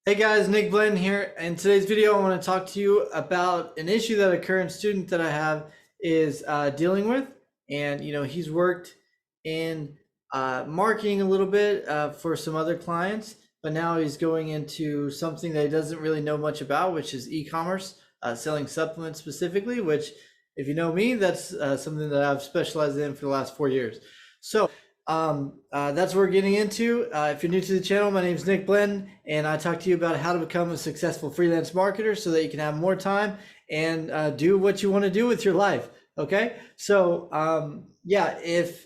Hey guys, Nick Blenton here. In today's video, I want to talk to you about an issue that a current student that I have is dealing with. And, he's worked in marketing a little bit for some other clients, but now he's going into something that he doesn't really know much about, which is e-commerce, selling supplements specifically, which if you know me, that's something that I've specialized in for the last 4 years. So that's what we're getting into. If you're new to the channel, my name is Nick Blenton, and I talk to you about how to become a successful freelance marketer so that you can have more time and do what you want to do with your life. Okay, so yeah, if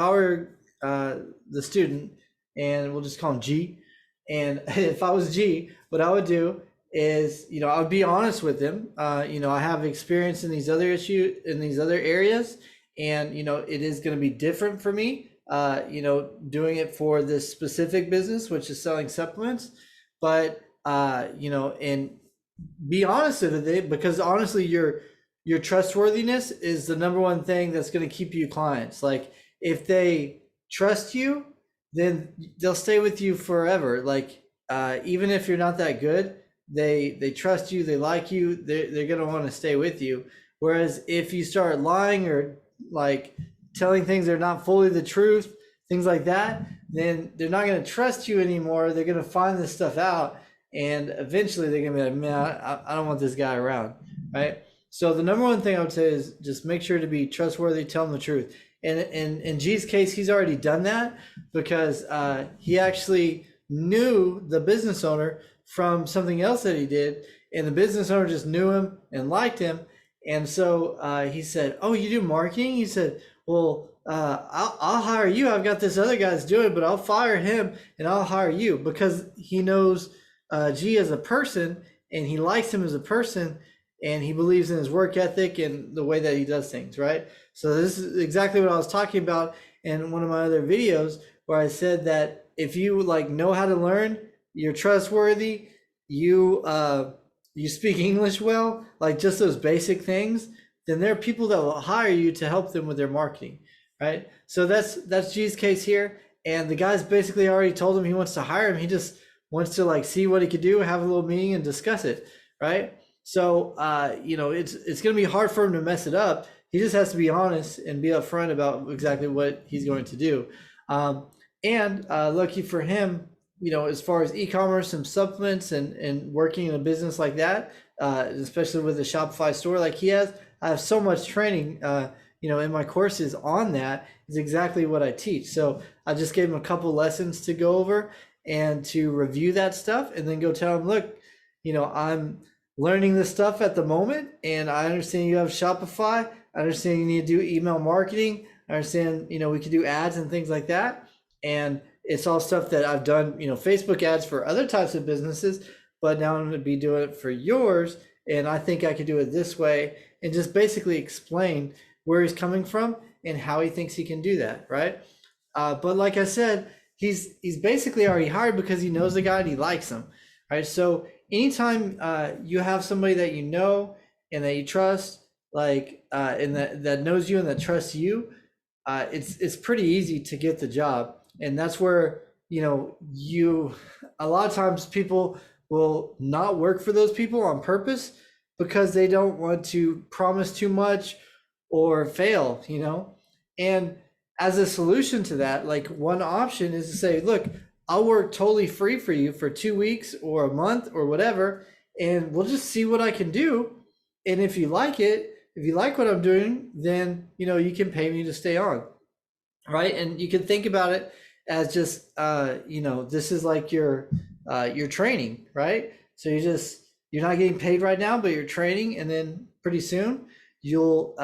I were the student, and we'll just call him G, and if I was G, what I would do is, I would be honest with him. I have experience in these other areas. And, it is going to be different for me, doing it for this specific business, which is selling supplements. But, and be honest with it, because honestly, your trustworthiness is the number one thing that's going to keep you clients. Like if they trust you, then they'll stay with you forever. Like even if you're not that good, they trust you, they like you, they're going to want to stay with you. Whereas if you start lying or like telling things that are not fully the truth, things like that, then they're not going to trust you anymore. They're going to find this stuff out, and eventually they're going to be like, man, I don't want this guy around, right? So the number one thing I would say is just make sure to be trustworthy, tell them the truth. And in G's case, he's already done that because he actually knew the business owner from something else that he did, and the business owner just knew him and liked him. And so he said, "Oh, you do marketing?" He said, "Well, I'll hire you. I've got this other guy's doing it, but I'll fire him and I'll hire you," because he knows G as a person and he likes him as a person and he believes in his work ethic and the way that he does things, right? So this is exactly what I was talking about in one of my other videos, where I said that if you know how to learn, you're trustworthy, you speak English well, like just those basic things, then there are people that will hire you to help them with their marketing, right? So that's G's case here. And the guy's basically already told him he wants to hire him. He just wants to see what he could do, have a little meeting and discuss it, right? So, it's going to be hard for him to mess it up. He just has to be honest and be upfront about exactly what he's going to do. Lucky for him, as far as e-commerce and supplements and working in a business like that, especially with a Shopify store like he has, I have so much training, in my courses on that. Is exactly what I teach. So I just gave him a couple lessons to go over and to review that stuff and then go tell him, look, I'm learning this stuff at the moment, and I understand you have Shopify. I understand you need to do email marketing. I understand, we could do ads and things like that. And it's all stuff that I've done, Facebook ads for other types of businesses, but now I'm going to be doing it for yours. And I think I could do it this way, and just basically explain where he's coming from and how he thinks he can do that. Right. But like I said, he's basically already hired because he knows the guy and he likes him. Right. So anytime you have somebody that you know and that you trust, and that knows you and that trusts you, it's pretty easy to get the job. And that's where, a lot of times people will not work for those people on purpose because they don't want to promise too much or fail, And as a solution to that, one option is to say, look, I'll work totally free for you for 2 weeks or a month or whatever, and we'll just see what I can do. And if you like it, if you like what I'm doing, then, you can pay me to stay on. Right. And you can think about it as just, this is like your training, right? So you're not getting paid right now, but you're training, and then pretty soon you'll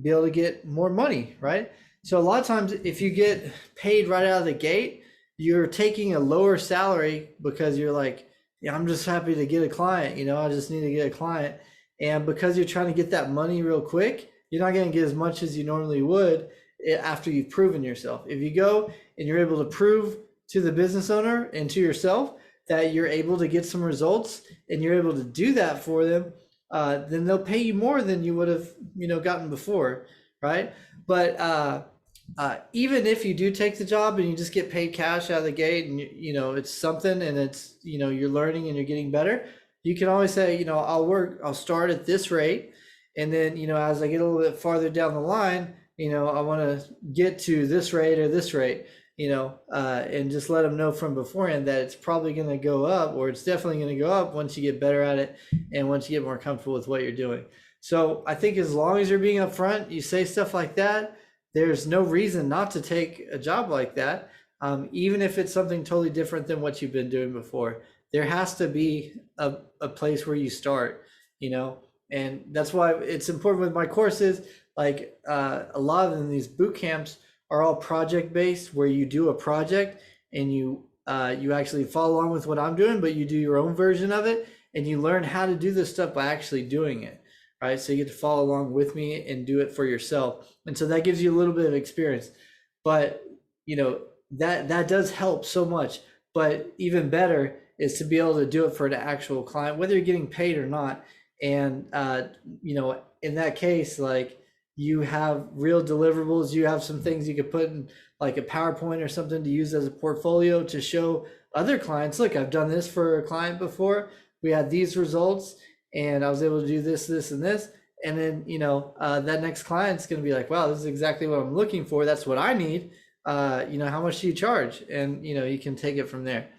be able to get more money, right? So a lot of times if you get paid right out of the gate, you're taking a lower salary because you're like, yeah, I'm just happy to get a client, I just need to get a client. And because you're trying to get that money real quick, you're not going to get as much as you normally would after you've proven yourself. If you go and you're able to prove to the business owner and to yourself that you're able to get some results and you're able to do that for them, then they'll pay you more than you would have, gotten before, right? But Even if you do take the job and you just get paid cash out of the gate, and you know it's something, and it's, you know, you're learning and you're getting better, you can always say, you know, I'll start at this rate, and then, you know, as I get a little bit farther down the line, you know, I want to get to this rate or this rate, you know, and just let them know from beforehand that it's probably going to go up, or it's definitely going to go up once you get better at it and once you get more comfortable with what you're doing. So I think as long as you're being upfront, you say stuff like that, there's no reason not to take a job like that, even if it's something totally different than what you've been doing before. There has to be a place where you start, you know, and that's why it's important with my courses. Like a lot of them, these boot camps are all project based, where you do a project and you actually follow along with what I'm doing, but you do your own version of it, and you learn how to do this stuff by actually doing it. Right, so you get to follow along with me and do it for yourself, and so that gives you a little bit of experience. But you know that does help so much. But even better is to be able to do it for an actual client, whether you're getting paid or not. And you know, in that case, like, you have real deliverables. You have some things you could put in, like a PowerPoint or something, to use as a portfolio to show other clients, look, I've done this for a client before. We had these results, and I was able to do this, this, and this. And then, you know, that next client's going to be like, wow, this is exactly what I'm looking for. That's what I need. You know, how much do you charge? And, you know, you can take it from there.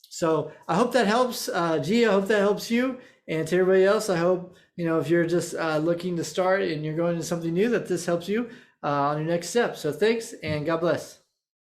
So I hope that helps. G, I hope that helps you. And to everybody else, I hope, you know, if you're just looking to start and you're going to something new, that this helps you on your next step. So thanks, and God bless.